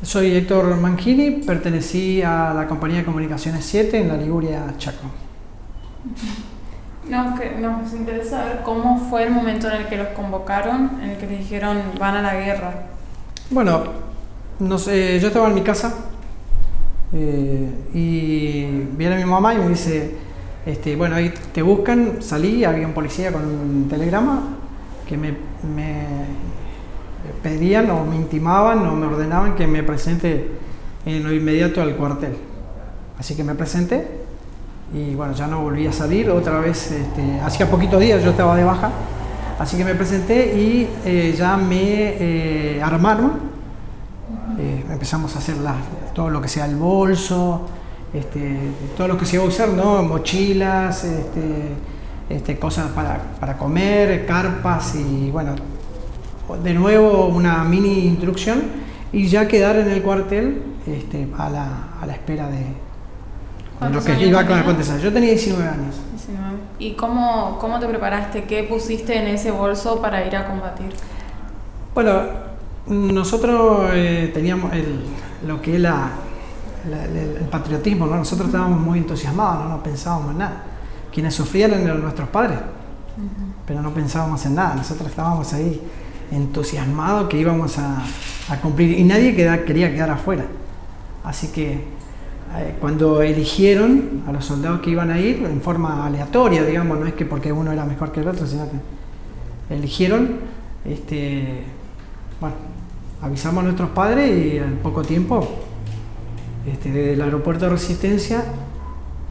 Soy Héctor Mangini, pertenecí a la compañía de comunicaciones 7 en la Liguria, Chaco. Nos interesa saber cómo fue el momento en el que los convocaron, en el que les dijeron van a la guerra. Bueno, no sé, yo estaba en mi casa y viene mi mamá y me dice, bueno, ahí te buscan. Salí, había un policía con un telegrama que me pedían o me intimaban o me ordenaban que me presente en lo inmediato al cuartel. Así que me presenté y bueno, ya no volví a salir otra vez. Hacía poquitos días yo estaba de baja, así que me presenté y ya me armaron. Empezamos a hacer todo lo que sea el bolso, todo lo que se iba a usar, ¿no? Mochilas, cosas para comer, carpas y bueno, de nuevo una mini instrucción y ya quedar en el cuartel a la espera de lo que iba a acontecer. Yo tenía 19 años. 19. ¿Y cómo te preparaste? ¿Qué pusiste en ese bolso para ir a combatir? Bueno, nosotros teníamos lo que es el patriotismo, ¿no? Nosotros estábamos muy entusiasmados, no pensábamos en nada. Quienes sufrían eran nuestros padres, pero no pensábamos en nada. Nosotros estábamos ahí entusiasmados que íbamos a cumplir y nadie quería quedar afuera. Así que cuando eligieron a los soldados que iban a ir en forma aleatoria, digamos, no es que porque uno era mejor que el otro, sino que eligieron, bueno, avisamos a nuestros padres y en poco tiempo desde el aeropuerto de Resistencia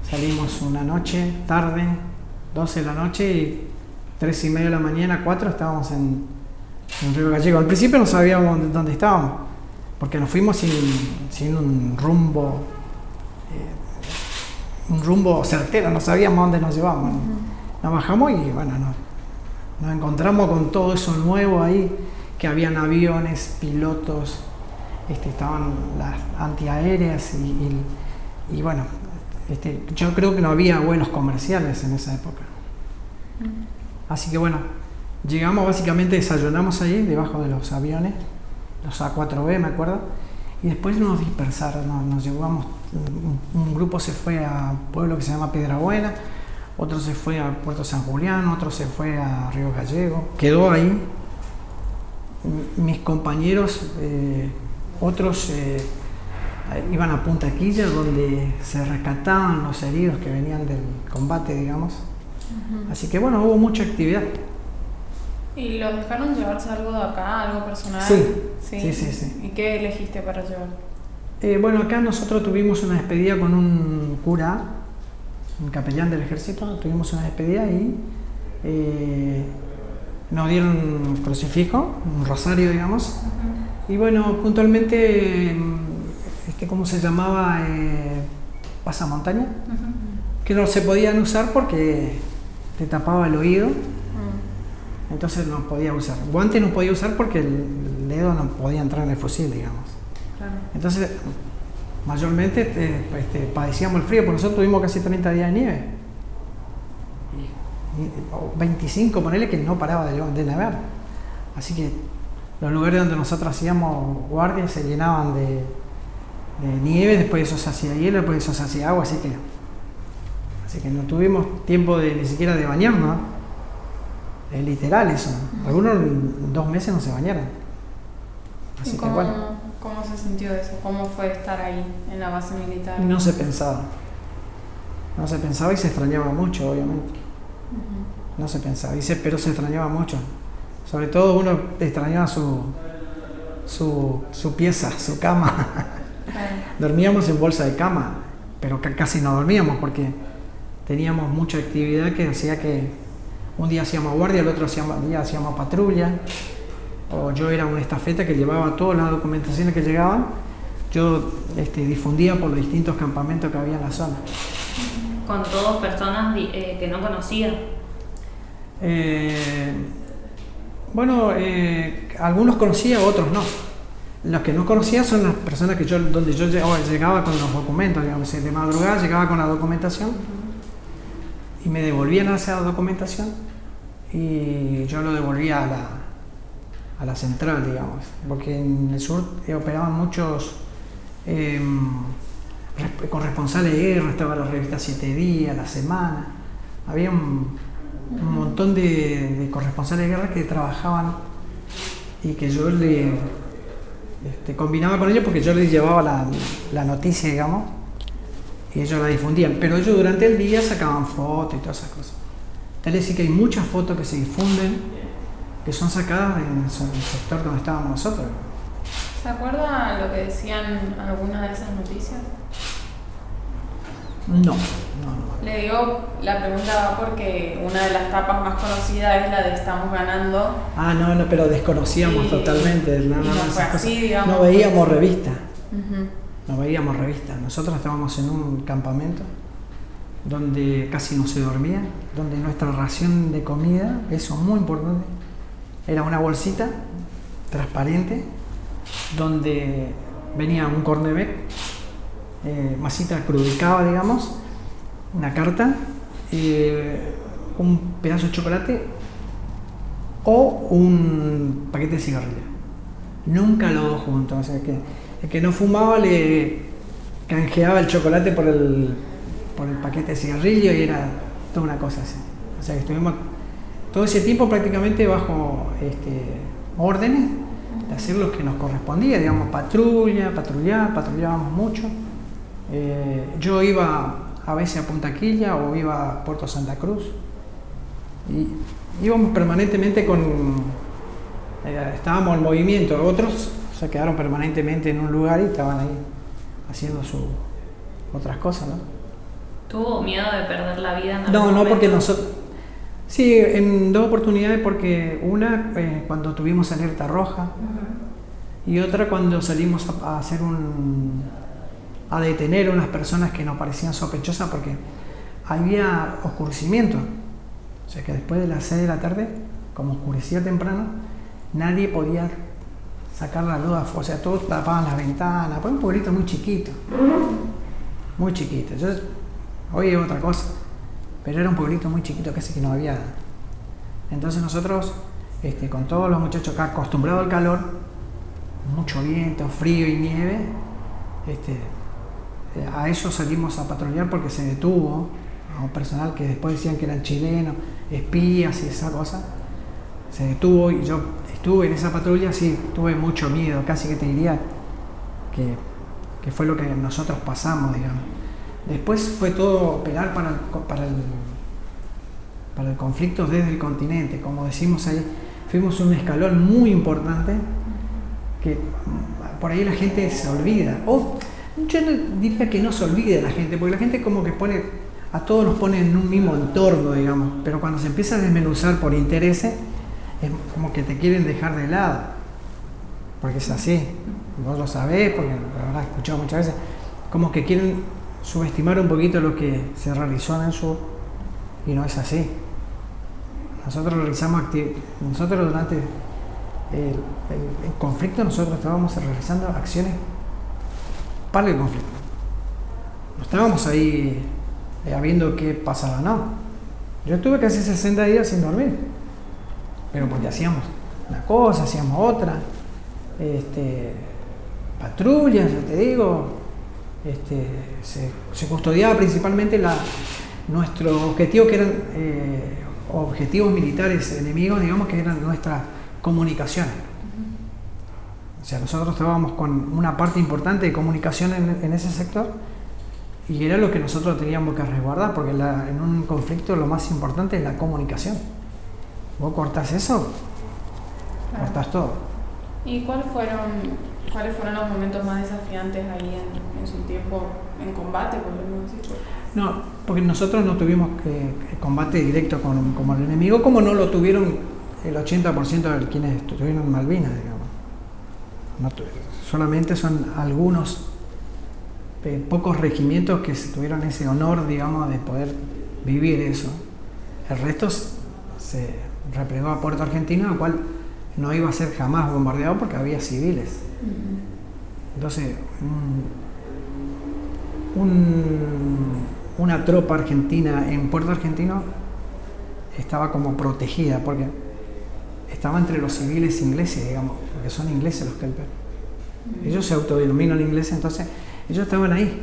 salimos una noche, tarde, 12 de la noche y 3:30 de la mañana, 4 estábamos en Río Gallego. Al principio no sabíamos dónde estábamos, porque nos fuimos sin un rumbo certero, no sabíamos dónde nos llevábamos. Nos bajamos y bueno, nos encontramos con todo eso nuevo ahí, que habían aviones, pilotos, estaban las antiaéreas y bueno, yo creo que no había vuelos comerciales en esa época. Así que bueno, llegamos, básicamente desayunamos ahí debajo de los aviones, los A4B me acuerdo, y después nos dispersaron, nos llevamos, un grupo se fue a un pueblo que se llama Piedrabuena, otro se fue a Puerto San Julián, otro se fue a Río Gallego, quedó ahí. Mis compañeros, otros iban a Punta Quilla, donde se rescataban los heridos que venían del combate, digamos. Así que bueno, hubo mucha actividad. ¿Y los dejaron llevarse algo de acá, algo personal? Sí. ¿Y qué elegiste para llevar? Bueno, acá nosotros tuvimos una despedida con un cura, un capellán del ejército, tuvimos una despedida y nos dieron un crucifijo, un rosario, digamos. Y bueno, puntualmente, ¿cómo se llamaba? Pasamontaña, que no se podían usar porque te tapaba el oído. Entonces no podía usar. Guantes no podía usar porque el dedo no podía entrar en el fusil, digamos. Claro. Entonces, mayormente padecíamos el frío, porque nosotros tuvimos casi 30 días de nieve. Y 25, ponele, que no paraba de nevar. Así que los lugares donde nosotros hacíamos guardia se llenaban de nieve, después eso se hacía hielo, después eso se hacía agua, así que no tuvimos tiempo ni siquiera de bañarnos, ¿no? Es literal eso. Algunos en 2 meses no se bañaron. Así que bueno. ¿Cómo se sintió eso? ¿Cómo fue estar ahí en la base militar? No se pensaba. No se pensaba y se extrañaba mucho, obviamente. No se pensaba, pero se extrañaba mucho. Sobre todo uno extrañaba su pieza, su cama. Dormíamos en bolsa de cama, pero casi no dormíamos porque teníamos mucha actividad que hacía que un día hacíamos guardia, el otro día hacíamos patrulla, o yo era una estafeta que llevaba todas las documentaciones que llegaban. Yo difundía por los distintos campamentos que había en la zona. ¿Con todas personas que no conocía? Bueno, algunos conocía, otros no. Los que no conocía son las personas donde yo llegaba con los documentos, digamos, de madrugada llegaba con la documentación y me devolvían esa documentación y yo lo devolvía a a la central, digamos, porque en el sur operaban muchos corresponsales de guerra, estaba la revista 7 días, La Semana, había un montón de corresponsales de guerra que trabajaban y que yo combinaba con ellos porque yo les llevaba la noticia, digamos, y ellos la difundían, pero ellos durante el día sacaban fotos y todas esas cosas. Tal es decir que hay muchas fotos que se difunden que son sacadas en el sector donde estábamos nosotros. ¿Se acuerda lo que decían algunas de esas noticias? No. Le digo, la pregunta va porque una de las tapas más conocidas es la de Estamos Ganando. No, pero desconocíamos totalmente. No fue así, digamos. No veíamos revistas. Uh-huh. No veíamos revistas. Nosotros estábamos en un campamento donde casi no se dormía, donde nuestra ración de comida, eso muy importante, era una bolsita transparente donde venía un corned beef, masita crudicada, digamos, una carta, un pedazo de chocolate o un paquete de cigarrillos. Nunca los dos juntos. O sea que el que no fumaba le canjeaba el chocolate por el paquete de cigarrillo y era toda una cosa así. O sea que estuvimos todo ese tiempo prácticamente bajo órdenes de hacer lo que nos correspondía, digamos, patrullábamos mucho. Yo iba a veces a Punta Quilla o iba a Puerto Santa Cruz y íbamos permanentemente estábamos en movimiento. Otros se quedaron permanentemente en un lugar y estaban ahí haciendo otras cosas, ¿no? ¿Tuvo miedo de perder la vida en algún No, momento? porque nosotros... Sí, en dos oportunidades, porque una cuando tuvimos alerta roja, uh-huh, y otra cuando salimos a hacer a detener a unas personas que nos parecían sospechosas porque había oscurecimiento. O sea que después de las 6 de la tarde, como oscurecía temprano, nadie podía sacar la luz afuera. O sea, todos tapaban las ventanas. Fue un pueblito muy chiquito. Muy chiquito. Entonces, hoy es otra cosa. Pero era un pueblito muy chiquito, casi que no había. Entonces nosotros, con todos los muchachos acá acostumbrados al calor, mucho viento, frío y nieve, a ellos salimos a patrullar porque se detuvo a un personal que después decían que eran chilenos, espías y esa cosa. Se detuvo y yo estuve en esa patrulla, sí, tuve mucho miedo, casi que te diría que fue lo que nosotros pasamos, digamos. Después fue todo operar para el conflicto desde el continente, como decimos ahí, fuimos un escalón muy importante que por ahí la gente se olvida. Yo no diría que no se olvide la gente, porque la gente como que a todos nos pone en un mismo entorno, digamos, pero cuando se empieza a desmenuzar por intereses, es como que te quieren dejar de lado, porque es así, vos lo sabés, porque lo habrás escuchado muchas veces, como que quieren subestimar un poquito lo que se realizó en el sur, y no es así. Nosotros durante el conflicto, nosotros estábamos realizando acciones para el conflicto. No estábamos ahí viendo qué pasaba, no. Yo estuve casi 60 días sin dormir, pero porque hacíamos una cosa, hacíamos otra, patrullas, yo te digo, se custodiaba principalmente nuestros objetivos, que eran objetivos militares enemigos, digamos, que eran nuestras comunicaciones. O sea, nosotros estábamos con una parte importante de comunicación en ese sector y era lo que nosotros teníamos que resguardar, porque en un conflicto lo más importante es la comunicación. Vos cortás eso, claro, cortás todo. ¿Y cuáles fueron los momentos más desafiantes ahí en su tiempo en combate, podemos decir? No, porque nosotros no tuvimos combate directo con el enemigo, como no lo tuvieron el 80% de quienes estuvieron en Malvinas, digamos. Solamente son algunos pocos regimientos que tuvieron ese honor, digamos, de poder vivir eso. El resto se replegó a Puerto Argentino, lo cual no iba a ser jamás bombardeado porque había civiles. Entonces, una tropa argentina en Puerto Argentino estaba como protegida, porque estaba entre los civiles ingleses, digamos, porque son ingleses los Kelper. Ellos se autodenominan ingleses, entonces ellos estaban ahí.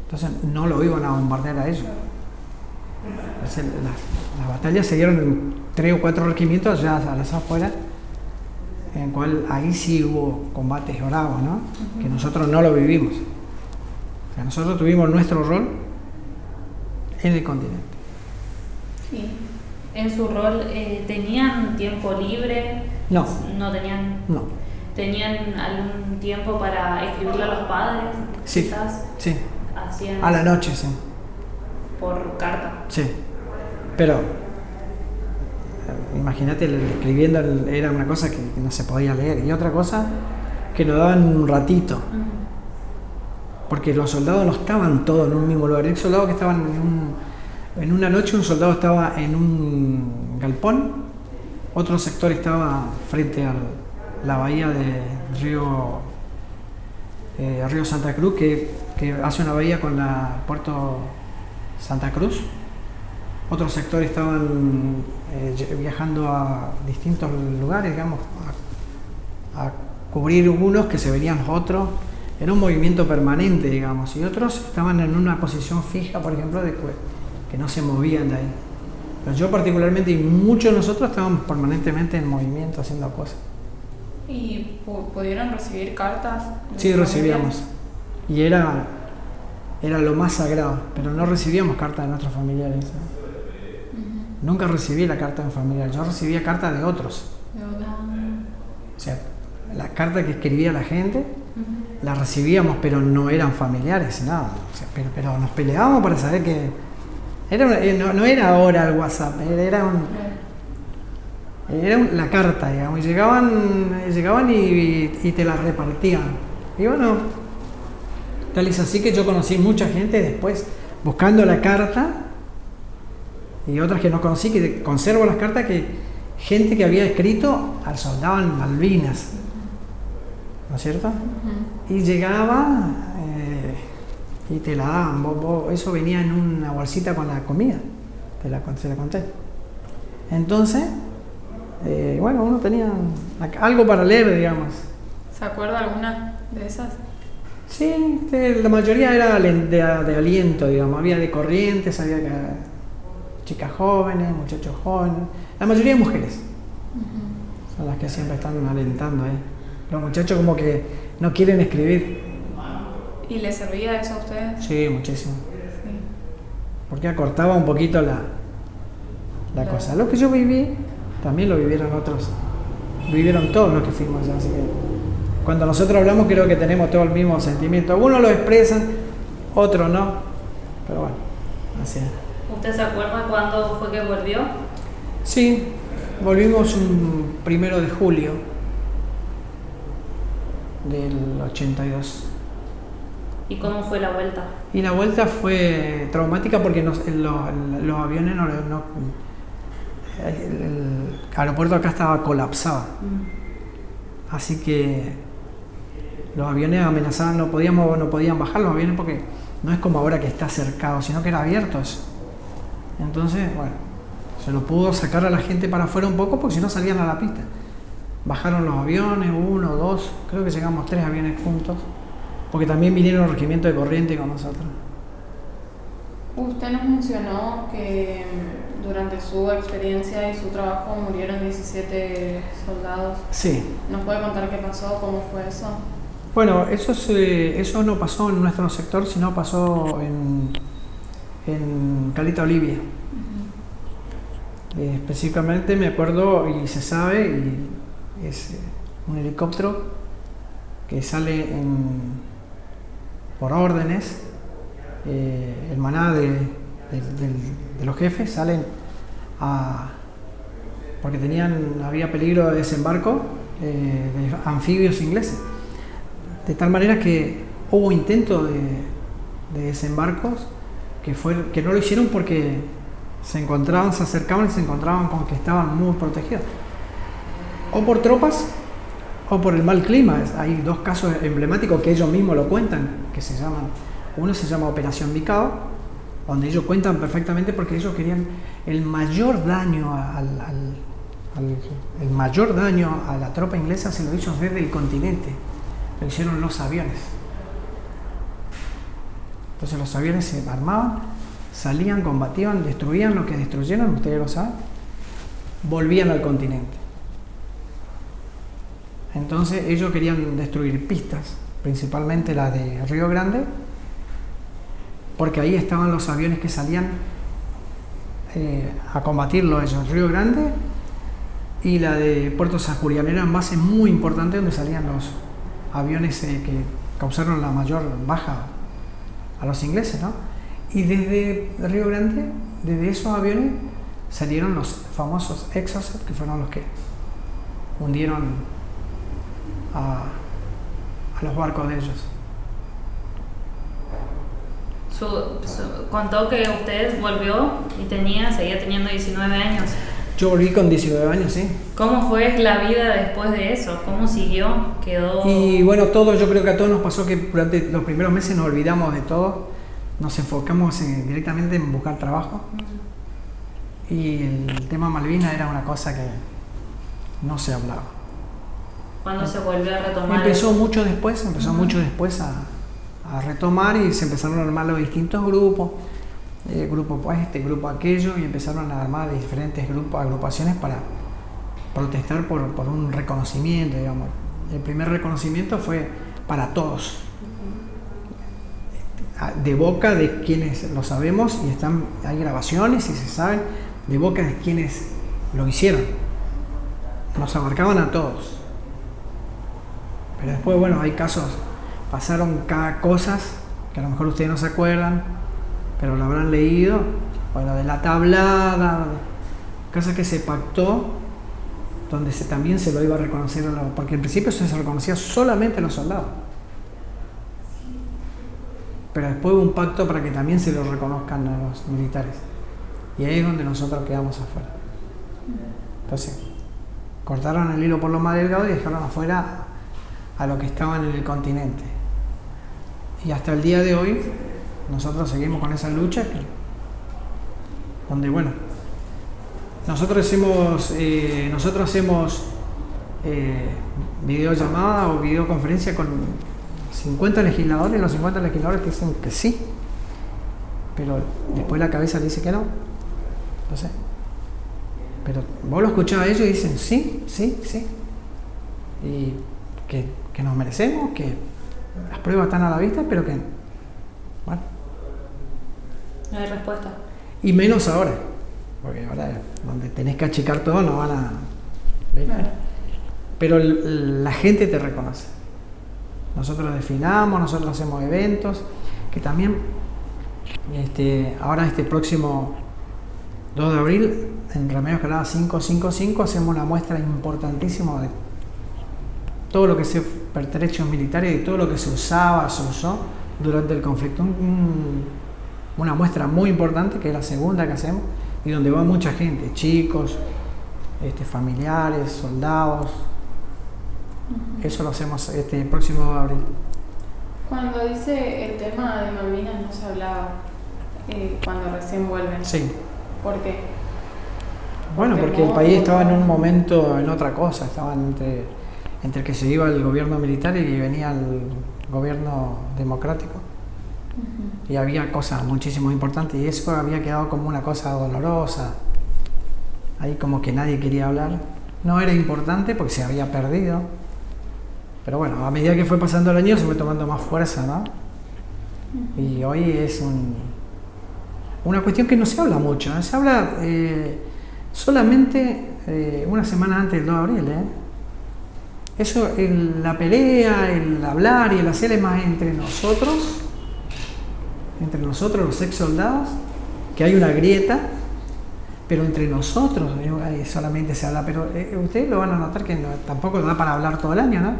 Entonces no lo iban a bombardear a ellos. Entonces, las batallas se dieron en 3 o 4 regimientos allá a las afueras, en cual ahí sí hubo combates bravos, ¿no? Que nosotros no lo vivimos. O sea, nosotros tuvimos nuestro rol en el continente. Sí. ¿En su rol tenían tiempo libre? No. ¿No tenían? No. ¿Tenían algún tiempo para escribirle a los padres? Sí. Quizás Sí. hacían A la noche, sí. por carta. Sí. Pero imagínate, escribiendo era una cosa que no se podía leer, y otra cosa que nos daban un ratito. Porque los soldados no estaban todos en un mismo lugar. Hay soldados que estaban en una noche, un soldado estaba en un galpón, otro sector estaba frente a la bahía de Río Santa Cruz, que hace una bahía con la Puerto Santa Cruz. Otros sectores estaban viajando a distintos lugares, digamos, a cubrir unos que se venían otros. Era un movimiento permanente, digamos, y otros estaban en una posición fija, por ejemplo, que no se movían de ahí. Pero yo particularmente y muchos de nosotros estábamos permanentemente en movimiento, haciendo cosas. ¿Y pudieron recibir cartas? Sí, recibíamos. Y era lo más sagrado, pero no recibíamos cartas de nuestros familiares. Nunca recibí la carta de un familiar, yo recibía cartas de otros. O sea, la carta que escribía la gente, la recibíamos, pero no eran familiares, nada. O sea, pero nos peleábamos para saber que no era ahora el WhatsApp, era la carta, digamos, y llegaban y te la repartían. Y bueno, tal es así que yo conocí mucha gente después buscando la carta, y otras que no conocí, que conservo las cartas, que gente que había escrito al soldado en Malvinas, ¿no es cierto? Y llegaba y te la daban, eso venía en una bolsita con la comida, se la conté. Entonces, bueno, uno tenía algo para leer, digamos. ¿Se acuerda alguna de esas? Sí, la mayoría era de aliento, digamos, había de Corrientes, había chicas jóvenes, muchachos jóvenes, la mayoría de mujeres. Son las que siempre están alentando, Los muchachos como que no quieren escribir. ¿Y les servía eso a ustedes? Sí, muchísimo. Sí. Porque acortaba un poquito la cosa. Lo que yo viví, también lo vivieron otros. Vivieron todos los que fuimos allá, así que cuando nosotros hablamos creo que tenemos todo el mismo sentimiento. Algunos lo expresan, otros no. Pero bueno, así es. ¿Usted se acuerda cuándo fue que volvió? Sí, volvimos un 1 de julio del 82. ¿Y cómo fue la vuelta? Y la vuelta fue traumática porque los aviones el aeropuerto acá estaba colapsado. Así que los aviones amenazaban, no podían bajar los aviones porque no es como ahora que está cercado, sino que era abierto eso. Entonces, bueno, se lo pudo sacar a la gente para afuera un poco porque si no salían a la pista. Bajaron los aviones, 1, 2, creo que llegamos 3 aviones juntos, porque también vinieron los regimientos de Corrientes con nosotros. Usted nos mencionó que durante su experiencia y su trabajo murieron 17 soldados. Sí. ¿Nos puede contar qué pasó? ¿Cómo fue eso? Bueno, eso no pasó en nuestro sector, sino pasó en Caleta Olivia. Específicamente me acuerdo y se sabe, y es un helicóptero que sale por órdenes, el manada de los jefes salen porque había peligro de desembarco de anfibios ingleses, de tal manera que hubo intentos de desembarcos que no lo hicieron porque se acercaban y se encontraban con que estaban muy protegidos, o por tropas o por el mal clima. Hay 2 casos emblemáticos que ellos mismos lo cuentan, que uno se llama Operación Micao, donde ellos cuentan perfectamente porque ellos querían el mayor daño el mayor daño a la tropa inglesa se lo hizo desde el continente, lo hicieron los aviones. Entonces los aviones se armaban, salían, combatían, destruían lo que destruyeron, ustedes lo saben, volvían al continente. Entonces ellos querían destruir pistas, principalmente la de Río Grande, porque ahí estaban los aviones que salían a combatirlo ellos, Río Grande y la de Puerto San Julián. Eran bases muy importantes donde salían los aviones que causaron la mayor baja a los ingleses, ¿no? Y desde Río Grande, desde esos aviones, salieron los famosos Exocet, que fueron los que hundieron a los barcos de ellos. Contó que usted volvió y seguía teniendo 19 años. Yo volví con 19 años, sí. ¿Cómo fue la vida después de eso? ¿Cómo siguió? ¿Quedó? Y bueno, yo creo que a todos nos pasó que durante los primeros meses nos olvidamos de todo, nos enfocamos directamente en buscar trabajo. Y el tema Malvinas era una cosa que no se hablaba. ¿Cuándo se volvió a retomar? Empezó mucho después a retomar y se empezaron a armar los distintos grupos, grupo este, grupo aquello, y empezaron a armar diferentes grupos, agrupaciones para protestar por un reconocimiento, digamos. El primer reconocimiento fue para todos, de boca de quienes lo sabemos, y hay grabaciones y se saben, de boca de quienes lo hicieron. Nos abarcaban a todos. Pero después, bueno, hay casos, pasaron cada cosas que a lo mejor ustedes no se acuerdan, pero lo habrán leído. Bueno, de la tablada, cosas que se pactó, donde también se lo iba a reconocer, porque en principio se reconocía solamente a los soldados. Pero después hubo un pacto para que también se lo reconozcan a los militares. Y ahí es donde nosotros quedamos afuera. Entonces, cortaron el hilo por lo más delgado y dejaron afuera a los que estaban en el continente. Y hasta el día de hoy, nosotros seguimos con esa lucha, donde, bueno, nosotros hacemos videollamada o videoconferencia con 50 legisladores, y los 50 legisladores te dicen que sí, pero después la cabeza le dice que no. Entonces, pero vos lo escuchás a ellos y dicen sí, sí, sí, y que nos merecemos, que las pruebas están a la vista, pero que, bueno, no hay respuesta. Y menos ahora, porque ahora donde tenés que achicar todo no van a ver. Claro. Pero la gente te reconoce. Nosotros desfilamos, nosotros hacemos eventos, que también ahora este próximo 2 de abril en Remedios Calada 555 hacemos una muestra importantísima de todo lo que se pertrechos militares y todo lo que se usó durante el conflicto. Una muestra muy importante, que es la segunda que hacemos, y donde va mucha gente, chicos, familiares, soldados. Eso lo hacemos este próximo 2 de abril. Cuando dice el tema de Malvinas no se hablaba cuando recién vuelven. Sí. ¿Por qué? Bueno, porque el país estaba en un momento, en otra cosa, estaban entre que se iba el gobierno militar y venía el gobierno democrático. Uh-huh. Y había cosas muchísimo importantes, y eso había quedado como una cosa dolorosa. Ahí como que nadie quería hablar. No era importante porque se había perdido. Pero bueno, a medida que fue pasando el año se fue tomando más fuerza, ¿no? Uh-huh. Y hoy es una cuestión que no se habla mucho, ¿eh? Se habla solamente una semana antes del 2 de abril, ¿eh? Eso, la pelea, el hablar y el hacer es más entre nosotros los ex soldados, que hay una grieta, pero entre nosotros solamente se habla. Pero ustedes lo van a notar que tampoco da para hablar todo el año, ¿no?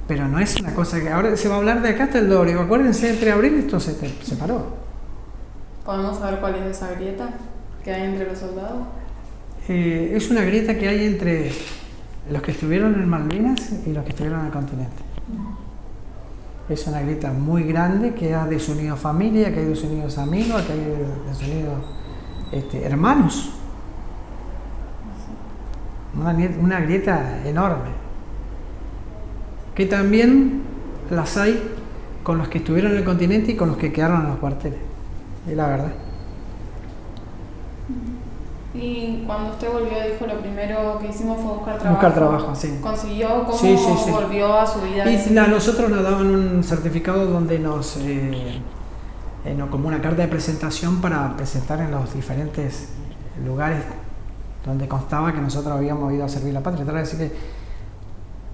Pero no es una cosa que ahora se va a hablar de acá hasta el 2 de abril. Acuérdense, entre abril esto se paró. ¿Podemos saber cuál es esa grieta que hay entre los soldados? Es una grieta que hay entre los que estuvieron en Malvinas y los que estuvieron en el continente. Es una grieta muy grande que ha desunido familia, que ha desunido amigos, que ha desunido hermanos. una grieta enorme, que también las hay con los que estuvieron en el continente y con los que quedaron en los cuarteles, es la verdad. Y cuando usted volvió, dijo, lo primero que hicimos fue buscar trabajo. Buscar trabajo, sí. ¿Consiguió? ¿Cómo Sí. volvió a su vida? Y a nosotros nos daban un certificado donde como una carta de presentación para presentar en los diferentes lugares donde constaba que nosotros habíamos ido a servir la patria. Es decir, que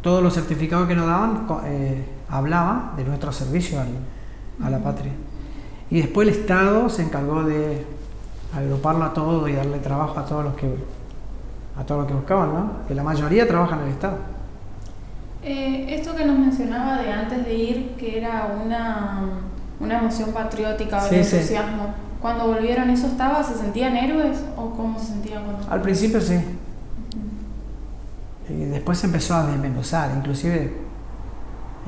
todos los certificados que nos daban hablaba de nuestro servicio a la patria. Y después el Estado se encargó de agruparlo a todo y darle trabajo a todos los que buscaban, ¿no? Que la mayoría trabaja en el Estado. Esto que nos mencionaba de antes de ir, que era una emoción patriótica, un entusiasmo. Cuando volvieron, ¿eso estaba? ¿Se sentían héroes o cómo se sentían cuando...? Al principio sí. Y después se empezó a desmenuzar, inclusive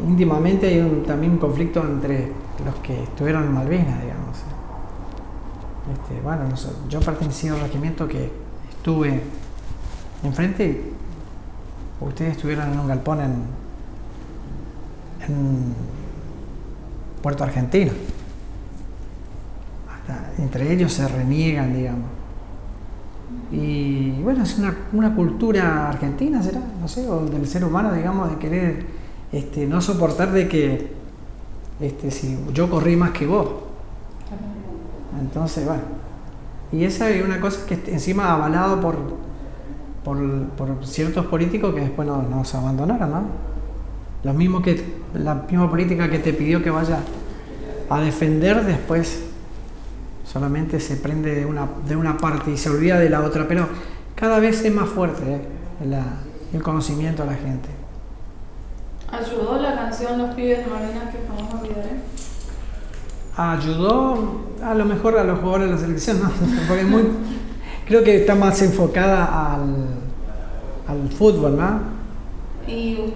íntimamente hay también un conflicto entre los que estuvieron en Malvinas, digamos. Bueno, yo pertenecí a un regimiento que estuve enfrente y ustedes estuvieron en un galpón en Puerto Argentino. Entre ellos se reniegan, digamos. Y bueno, es una cultura argentina, ¿será? No sé, o del ser humano, digamos, de querer no soportar de que si yo corrí más que vos. Entonces, bueno. Y esa es una cosa que encima avalado por ciertos políticos que después nos abandonaron, ¿no? La misma política que te pidió que vaya a defender, después solamente se prende de una parte y se olvida de la otra, pero cada vez es más fuerte el conocimiento de la gente. ¿Ayudó la canción Los Pibes de Malvinas que jamás olvidaré? Ayudó a lo mejor a los jugadores de la selección, ¿no? Porque creo que está más enfocada al fútbol, ¿no? ¿Y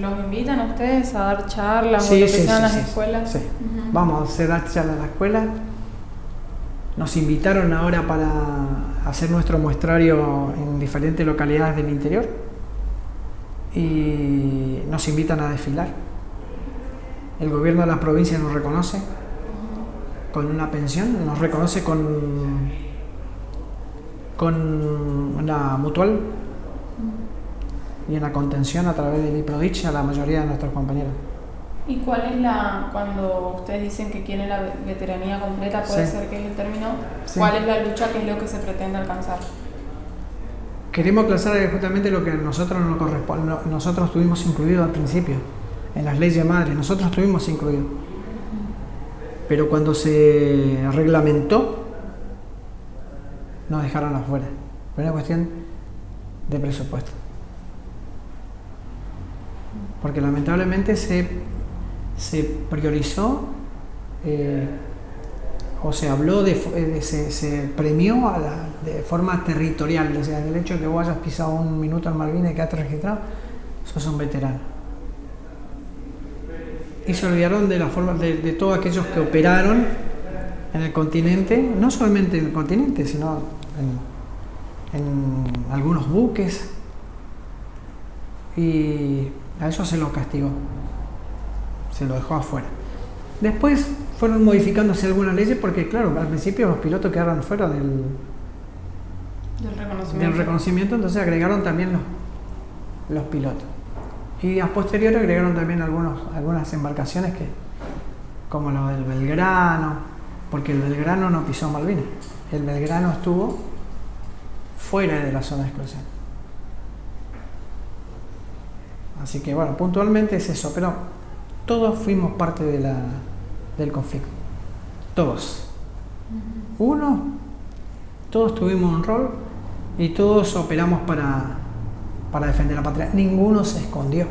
los invitan a ustedes a dar charlas sí, o lo que sean las escuelas? Sí. Vamos a hacer charlas en la escuela. Nos invitaron ahora para hacer nuestro muestrario en diferentes localidades del interior y nos invitan a desfilar. El gobierno de las provincias nos reconoce con una pensión, nos reconoce con una mutual y una contención a través del IPRODICH a la mayoría de nuestros compañeros. ¿Y cuál es cuando ustedes dicen que quieren la veteranía completa, puede ser que es el término, cuál es la lucha, qué es lo que se pretende alcanzar? Queremos alcanzar justamente lo que a nosotros nos corresponde. Nosotros estuvimos incluidos al principio, en las leyes madres, nosotros estuvimos incluidos. Pero cuando se reglamentó, nos dejaron afuera. Fue una cuestión de presupuesto. Porque lamentablemente se priorizó o se habló se premió de forma territorial, o sea, el hecho de que vos hayas pisado un minuto en Malvinas y quedaste registrado, sos un veterano. Y se olvidaron de la forma de todos aquellos que operaron en el continente, no solamente en el continente, sino en algunos buques, y a eso se los castigó, se lo dejó afuera. Después fueron modificándose algunas leyes porque, claro, al principio los pilotos quedaron fuera del reconocimiento, entonces agregaron también los pilotos. Y a posteriori agregaron también algunas embarcaciones como lo del Belgrano, porque el Belgrano no pisó Malvinas, el Belgrano estuvo fuera de la zona de exclusión. Así que bueno, puntualmente es eso, pero todos fuimos parte del conflicto. Todos. Todos tuvimos un rol y todos operamos para defender la patria. Ninguno se escondió.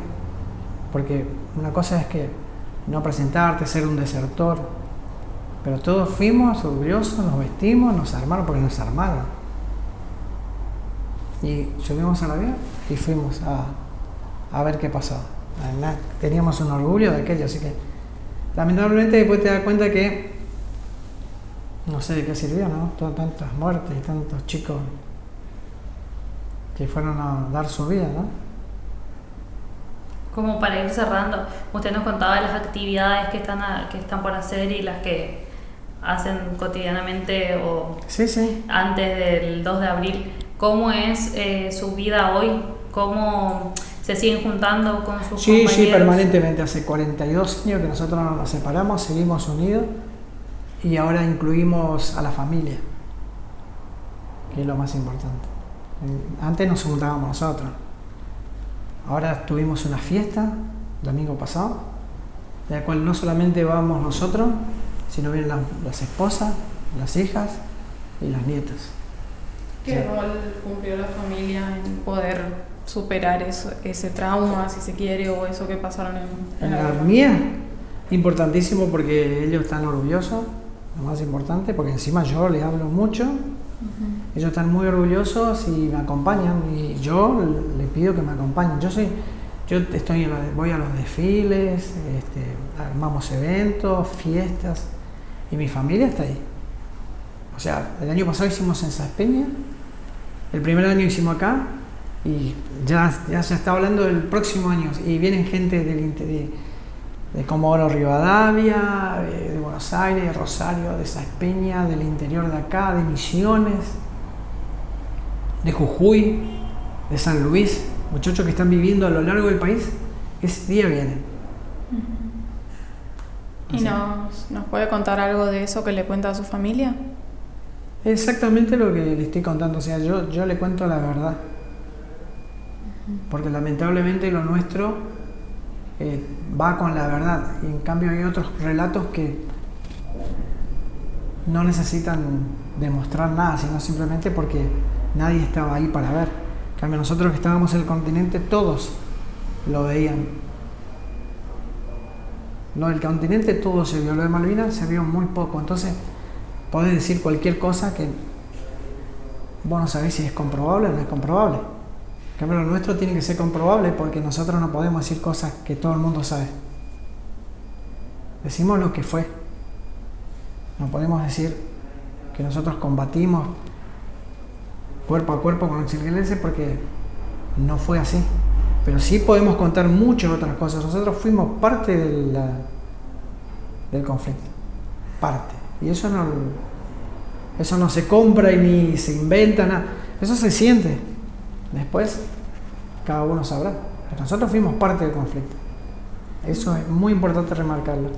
Porque una cosa es que no presentarte, ser un desertor. Pero todos fuimos orgullosos, nos vestimos, nos armaron porque nos armaron. Y subimos al avión y fuimos a ver qué pasó. Teníamos un orgullo de aquello, así que lamentablemente después te das cuenta que no sé de qué sirvió, ¿no? Tantas muertes y tantos chicos que fueron a dar su vida, ¿no? Como para ir cerrando, usted nos contaba de las actividades que están por hacer y las que hacen cotidianamente o Sí. antes del 2 de abril. ¿Cómo es su vida hoy? ¿Cómo se siguen juntando con sus compañeros? Sí, permanentemente. Hace 42 años que nosotros nos separamos, seguimos unidos y ahora incluimos a la familia, que es lo más importante. Antes nos juntábamos nosotros. Ahora tuvimos una fiesta el domingo pasado, de la cual no solamente vamos nosotros, sino vienen las esposas, las hijas y las nietas. ¿Qué rol cumplió la familia en poder superar ese trauma, si se quiere, o eso que pasaron en la guerra? mía, importantísimo, porque ellos están orgullosos, lo más importante, porque encima yo les hablo mucho. Ellos están muy orgullosos y me acompañan, y yo les pido que me acompañen. Voy a los desfiles, armamos eventos, fiestas, y mi familia está ahí. O sea, el año pasado hicimos en Saspeña, el primer año hicimos acá, y ya se está hablando del próximo año, y vienen gente de Comodoro Rivadavia, de Buenos Aires, de Rosario, de Saspeña, del interior de acá, de Misiones, de Jujuy, de San Luis, muchachos que están viviendo a lo largo del país, ese día vienen. ¿Y nos puede contar algo de eso que le cuenta a su familia? Exactamente lo que le estoy contando, o sea, yo le cuento la verdad, porque lamentablemente lo nuestro va con la verdad, y en cambio hay otros relatos que no necesitan demostrar nada, sino simplemente porque nadie estaba ahí para ver. En cambio, nosotros que estábamos en el continente, todos lo veían. Lo del continente todo se vio, lo de Malvinas se vio muy poco, entonces podés decir cualquier cosa que vos no sabés si es comprobable o no es comprobable. En cambio, lo nuestro tiene que ser comprobable, porque nosotros no podemos decir cosas que todo el mundo sabe. Decimos lo que fue. No podemos decir que nosotros combatimos cuerpo a cuerpo con los israelíes, porque no fue así. Pero sí podemos contar muchas otras cosas. Nosotros fuimos parte del conflicto. Parte. Y eso no se compra y ni se inventa nada. Eso se siente. Después, cada uno sabrá. Pero nosotros fuimos parte del conflicto. Eso es muy importante remarcarlo.